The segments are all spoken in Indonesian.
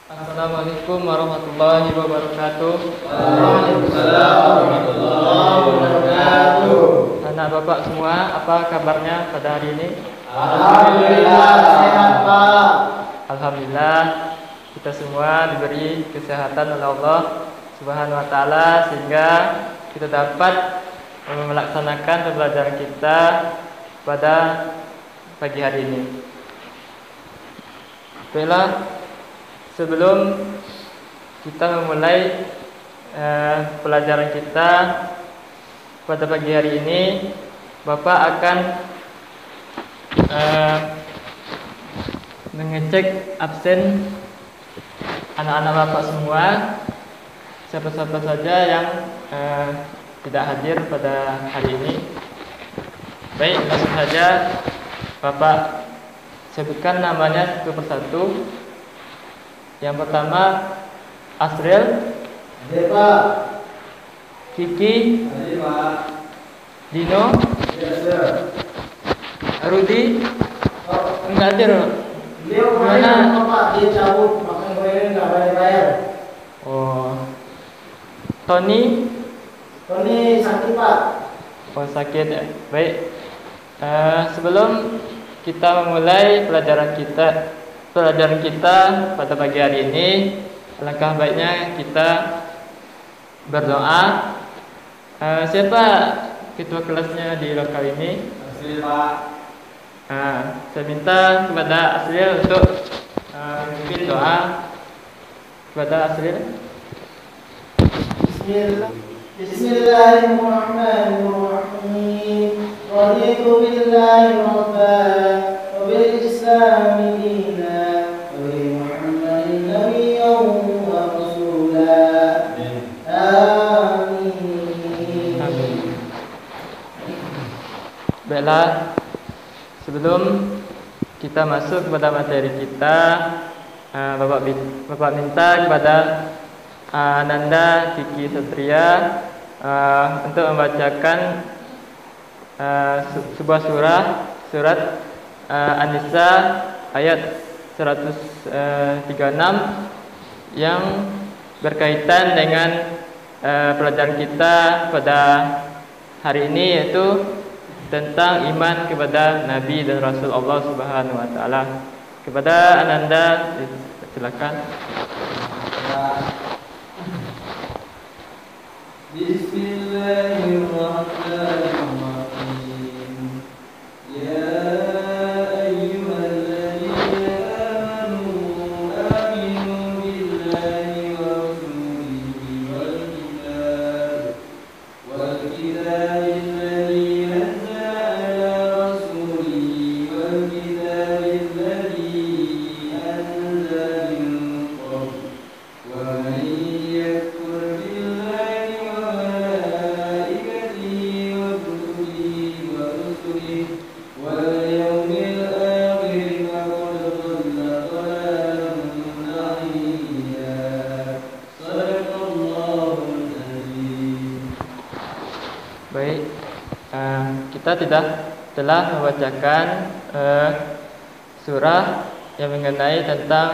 Assalamualaikum warahmatullahi wabarakatuh. Waalaikumsalam warahmatullahi wabarakatuh. Anak bapak semua, apa kabarnya pada hari ini? Alhamdulillah sehat Pak. Alhamdulillah kita semua diberi kesehatan oleh Allah Subhanahu wa taala sehingga kita dapat melaksanakan pembelajaran kita pada pagi hari ini. Baiklah, sebelum kita memulai pelajaran kita pada pagi hari ini, Bapak akan mengecek absen anak-anak Bapak semua, siapa-siapa saja yang tidak hadir pada hari ini. Baik, langsung saja Bapak sebutkan namanya satu persatu. Yang pertama Asril, Hadir Pak. Kiki, Hadir Pak. Dino, Hadir. Rudi, Oh, enggak hadir. beliau kemarin apa Pak? Dia cabut makan kemarin nggak bayar. Oh, Tony, Tony sakit Pak. oh sakit ya. Baik. Sebelum kita memulai pelajaran kita pada pagi hari ini, alangkah baiknya kita berdoa. Siapa ketua kelasnya di lokal ini? Hadir Pak. Saya minta kepada Asril untuk memimpin doa kepada Asril. Bismillahirrahmanirrahim. Raditu billahi rabban wa bil islami dinan wa bi Muhammadin nabiyyan wa rasulan. Amin. Amin. Baiklah, sebelum kita masuk kepada materi kita, Bapak minta kepada Ananda Kiki Satria untuk membacakan sebuah surat An-Nisa ayat 136 yang berkaitan dengan pelajaran kita pada hari ini, yaitu tentang iman kepada Nabi dan Rasul Allah Subhanahu wa taala. Kepada Ananda, silakan. Bismillahirrahmanirrahim. Ya ayyuhalladzina amanu billahi wa rasulihi wal kitabil ladzi nazzala ala rasulihi wal kitabil ladzi anzala min qabl wa man yakfur billahi wa malaikatihi wa kutubihi wa rusulihi wal yawmil akhir faqad dhalla dhalalan ba'ida. Shadaqallahul azim. Baik, kita telah membacakan surah yang mengenai tentang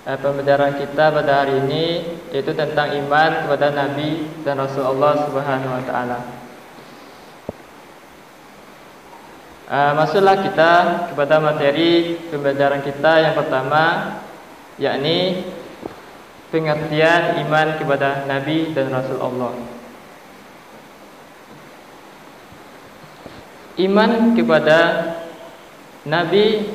pembelajaran kita pada hari ini, yaitu tentang iman kepada Nabi dan Rasul Allah Subhanahu wa taala. Masuklah kita kepada materi pembelajaran kita yang pertama, yakni pengertian iman kepada Nabi dan Rasul Allah. Iman kepada Nabi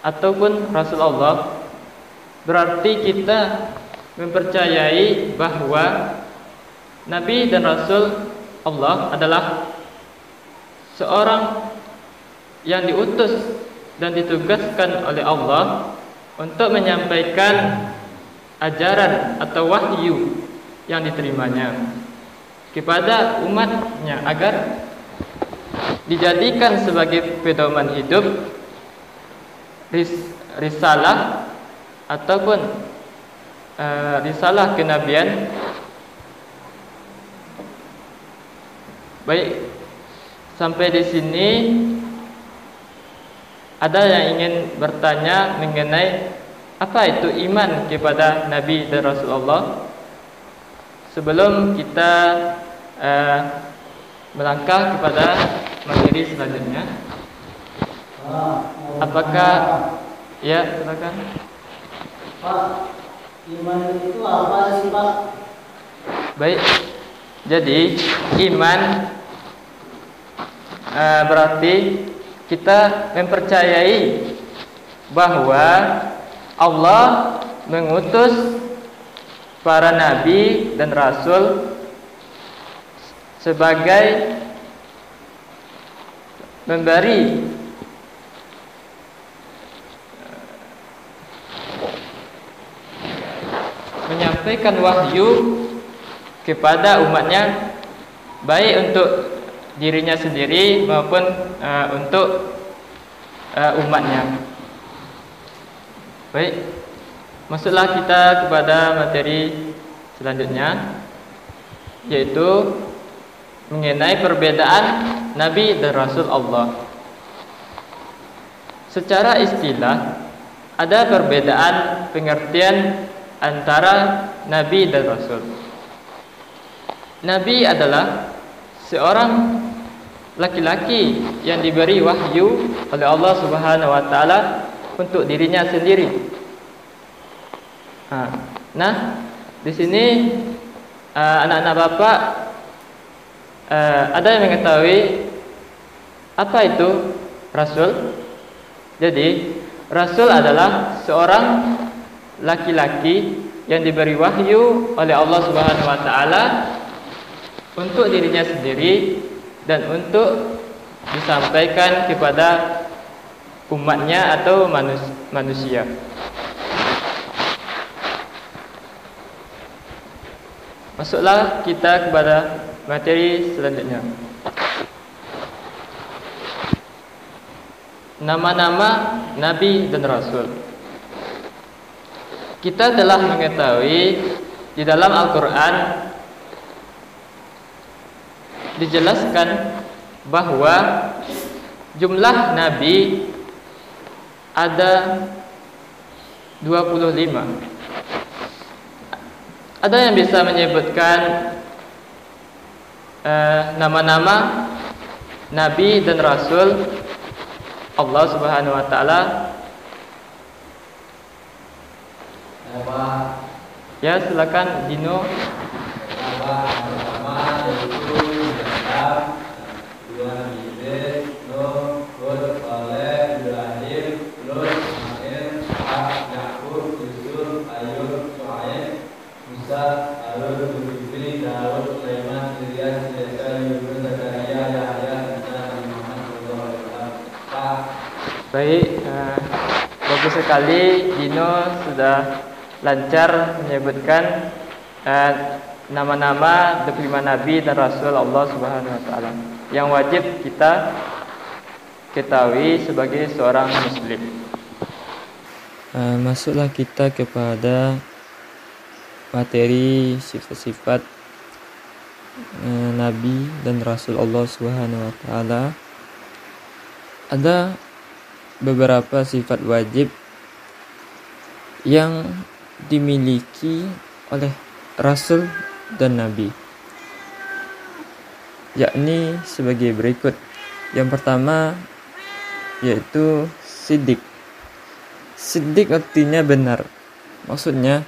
ataupun Rasul Allah berarti kita mempercayai bahwa Nabi dan Rasul Allah adalah seorang yang diutus dan ditugaskan oleh Allah untuk menyampaikan ajaran atau wahyu yang diterimanya kepada umatnya agar dijadikan sebagai pedoman hidup, risalah ataupun risalah kenabian. Baik, sampai di sini ada yang ingin bertanya mengenai apa itu iman kepada Nabi dan Rasulullah? Sebelum kita melangkah kepada materi selanjutnya, apakah ya silakan. Pak, iman itu apa sih Pak? Baik, jadi iman berarti kita mempercayai bahwa Allah mengutus para nabi dan rasul sebagai memberi menyampaikan wahyu kepada umatnya, baik untuk dirinya sendiri maupun untuk umatnya. Baik, masuklah kita kepada materi selanjutnya, yaitu mengenai perbedaan Nabi dan Rasul Allah. Secara istilah, ada perbedaan pengertian antara Nabi dan Rasul. Nabi adalah seorang laki-laki yang diberi wahyu oleh Allah Subhanahu wa taala untuk dirinya sendiri. Nah, di sini anak-anak Bapak ada yang mengetahui apa itu Rasul? Jadi, Rasul adalah seorang laki-laki yang diberi wahyu oleh Allah Subhanahu wa taala untuk dirinya sendiri dan untuk disampaikan kepada umatnya atau manusia. Masuklah kita kepada materi selanjutnya. Nama-nama Nabi dan Rasul. Kita telah mengetahui di dalam Al-Quran dijelaskan bahwa jumlah Nabi ada 25. Ada yang bisa menyebutkan nama-nama Nabi dan Rasul Allah Subhanahu wa taala? Ya, silakan Dino. Pertama yaitu Adam, kedua Nabi Idris, Nuh, Hud, Saleh, Ibrahim, Lut, Ismail, Ishaq, Yaqub, Yusuf, Ayub, Shu'aib, Musa, Harun, Zulkifli, Daud, Sulaiman, Ilyas, Yasa, Yunus, Zakaria, Yahya, Isa, Nabi Muhammad sallallahu alaihi wasallam. Baik, bagus sekali Dino sudah lancar menyebutkan nama-nama 25 Nabi dan Rasul Allah Subhanahu wa taala yang wajib kita ketahui sebagai seorang muslim. Masuklah kita kepada materi sifat-sifat Nabi dan Rasul Allah Subhanahu wa taala. Ada beberapa sifat wajib yang dimiliki oleh Rasul dan Nabi, yakni sebagai berikut. Yang pertama yaitu siddiq. Siddiq artinya benar. Maksudnya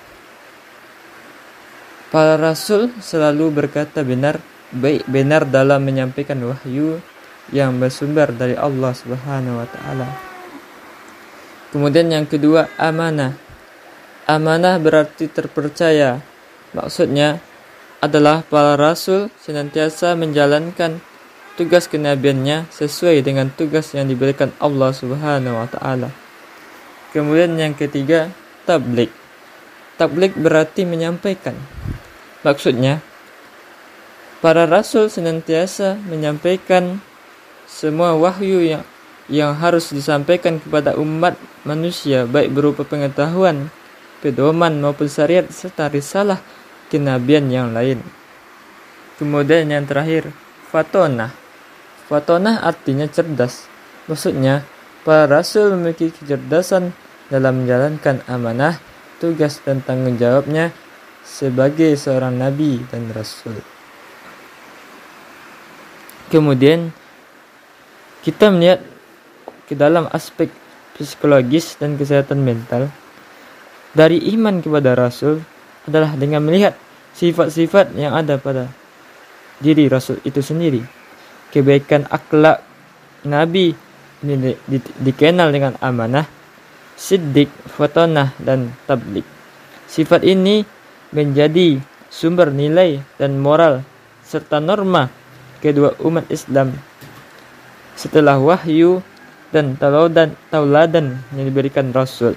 para rasul selalu berkata benar, baik benar dalam menyampaikan wahyu yang bersumber dari Allah Subhanahu wa taala. Kemudian yang kedua, amanah. Amanah berarti terpercaya. Maksudnya adalah para rasul senantiasa menjalankan tugas kenabiannya sesuai dengan tugas yang diberikan Allah Subhanahu wa taala. Kemudian yang ketiga, tabligh. Tabligh berarti menyampaikan. Maksudnya para rasul senantiasa menyampaikan semua wahyu yang harus disampaikan kepada umat manusia, baik berupa pengetahuan, pedoman maupun syariat serta risalah kenabian yang lain. Kemudian yang terakhir, fatonah. Fatonah artinya cerdas. Maksudnya para rasul memiliki kecerdasan dalam menjalankan amanah, tugas dan tanggung jawabnya sebagai seorang nabi dan rasul. Kemudian kita melihat ke dalam aspek psikologis dan kesehatan mental dari iman kepada rasul adalah dengan melihat sifat-sifat yang ada pada diri rasul itu sendiri. Kebaikan akhlak nabi ini dikenal dengan amanah, siddiq, fatonah, dan tabligh. Sifat ini menjadi sumber nilai dan moral serta norma kedua umat Islam setelah wahyu dan tauladan yang diberikan Rasul.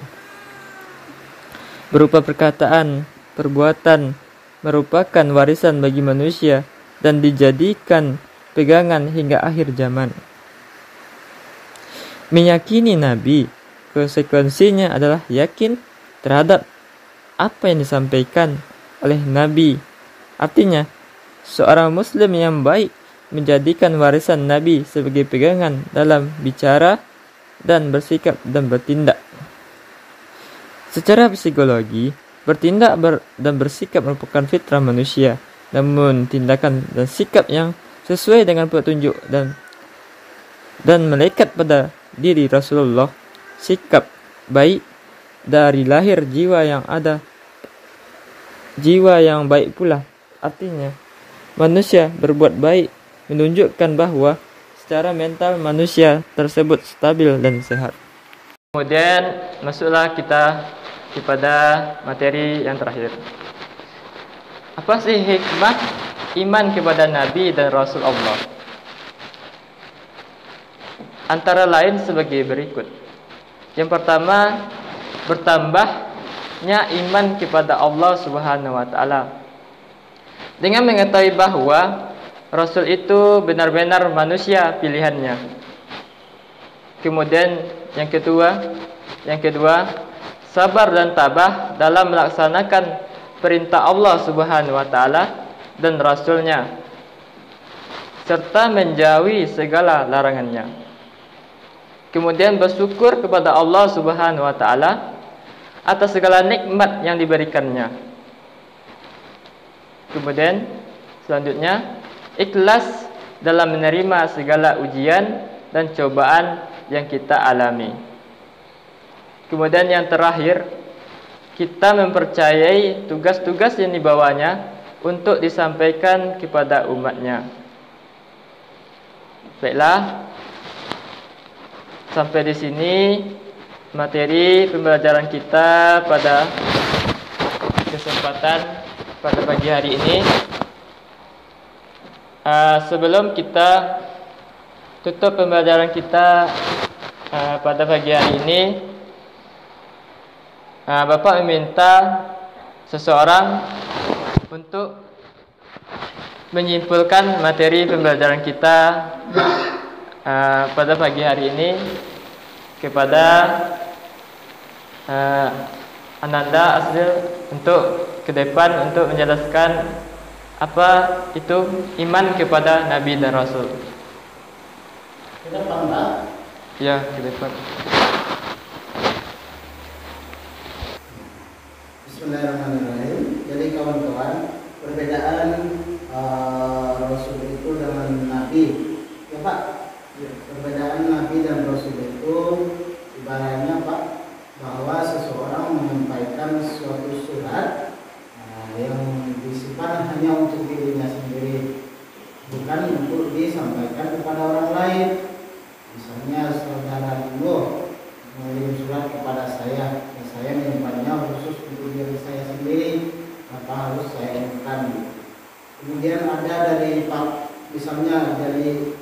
Berupa perkataan, perbuatan, merupakan warisan bagi manusia dan dijadikan pegangan hingga akhir zaman. Meyakini Nabi, konsekuensinya adalah yakin terhadap apa yang disampaikan oleh Nabi. Artinya, seorang Muslim yang baik menjadikan warisan Nabi sebagai pegangan dalam bicara dan bersikap dan bertindak. Secara psikologi, bertindak dan bersikap merupakan fitrah manusia. Namun, tindakan dan sikap yang sesuai dengan petunjuk dan melekat pada diri Rasulullah, sikap baik dari lahir jiwa yang baik pula. Artinya, manusia berbuat baik menunjukkan bahwa secara mental manusia tersebut stabil dan sehat. Kemudian masuklah kita kepada materi yang terakhir. Apa sih hikmah iman kepada Nabi dan Rasul Allah? Antara lain sebagai berikut. Yang pertama, bertambahnya iman kepada Allah Subhanahu wa taala. Dengan mengetahui bahwa Rasul itu benar-benar manusia pilihannya. Kemudian yang kedua, sabar dan tabah dalam melaksanakan perintah Allah Subhanahu wa taala dan Rasulnya, serta menjauhi segala larangannya. Kemudian bersyukur kepada Allah Subhanahu wa taala atas segala nikmat yang diberikannya. Kemudian selanjutnya, ikhlas dalam menerima segala ujian dan cobaan yang kita alami. Kemudian yang terakhir, kita mempercayai tugas-tugas yang dibawanya untuk disampaikan kepada umatnya. Baiklah, sampai di sini materi pembelajaran kita pada kesempatan pada pagi hari ini. Sebelum kita tutup pembelajaran kita pada pagi hari ini, Bapak meminta seseorang untuk menyimpulkan materi pembelajaran kita pada pagi hari ini kepada Ananda Asril untuk ke depan untuk menjelaskan apa itu iman kepada Nabi dan Rasul. Ke depan, Pak. Ya, ke depan. Bismillahirrahmanirrahim. Jadi kawan-kawan, perbedaan Rasul itu dengan Nabi, ya Pak. Perbedaan Nabi dan Rasul itu ibaratnya Pak, bahwa seseorang menyampaikan suatu surat yang disimpan hanya untuk dirinya sendiri, bukan untuk disampaikan kepada orang lain. Misalnya saudara Nuh mengirim surat kepada saya, dan saya menyimpannya khusus untuk diri saya sendiri, maka harus saya umumkan. Kemudian ada dari Pak, misalnya dari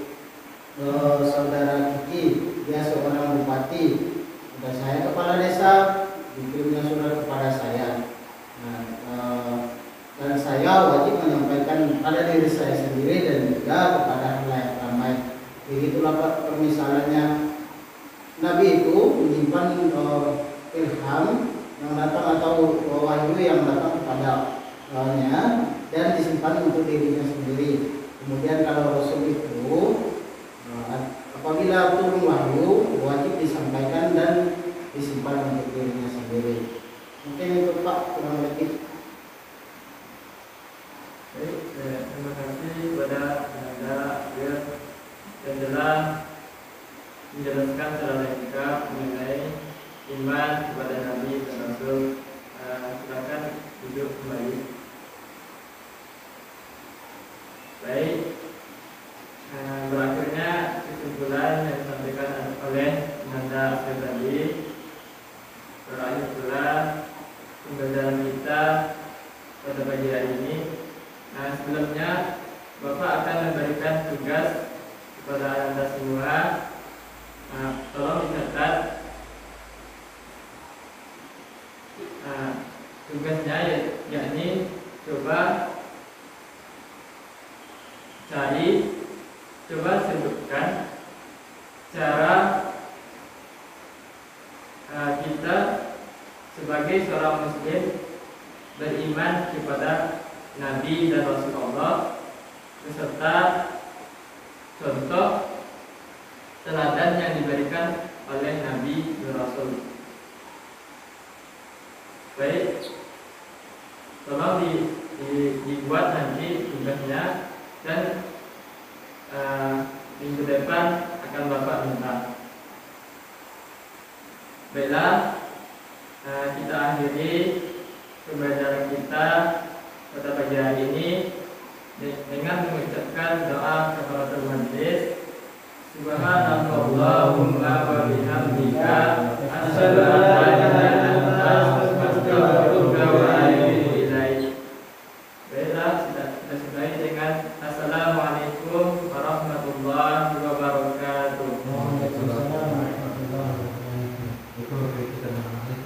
saudara Kiki, dia seorang bupati, dan saya kepala desa, dikirimnya surat kepada saya. Dan saya wajib menyampaikan pada diri saya sendiri dan juga kepada halayak ramai. Begitulah Pak permisalannya. Nabi itu menyimpan ilham yang datang atau wahyu yang datang kepadanya dan disimpan untuk dirinya sendiri. Kemudian kalau Rasul itu apabila turun wahyu wajib disampaikan dan disimpan untuk dirinya sendiri. Mungkin itu Pak, kurang lebih. Baik, terima kasih kepada Anda yang telah menjelaskan secara lengkap mengenai iman kepada Nabi dan Rasul. Silakan duduk kembali. Baik, berakhirnya kesimpulan yang disampaikan oleh Anda tadi. Berakhir pula pembelajaran kita pada pagi hari ini. Sebelumnya Bapak akan memberikan tugas kepada Anda semua. Tolong dicatat tugasnya, yakni coba sebutkan cara kita sebagai seorang muslim beriman kepada Nabi dan Rasulullah beserta contoh teladan yang diberikan oleh Nabi dan Rasul. Baik, tolong dibuat nanti tugasnya dan minggu depan akan Bapak minta. Baiklah, kita akhiri pembelajaran kita pada pagi hari ini dengan mengucapkan doa kafaratul majlis. Subhanallahumma wa bihamdika asyhadu an la ilaha illa anta astaghfiruka wa atubu ilaik. Baiklah, kita sudahi dengan assalamualaikum warahmatullahi wabarakatuh. Itu kita mengenai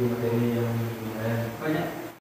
materi yang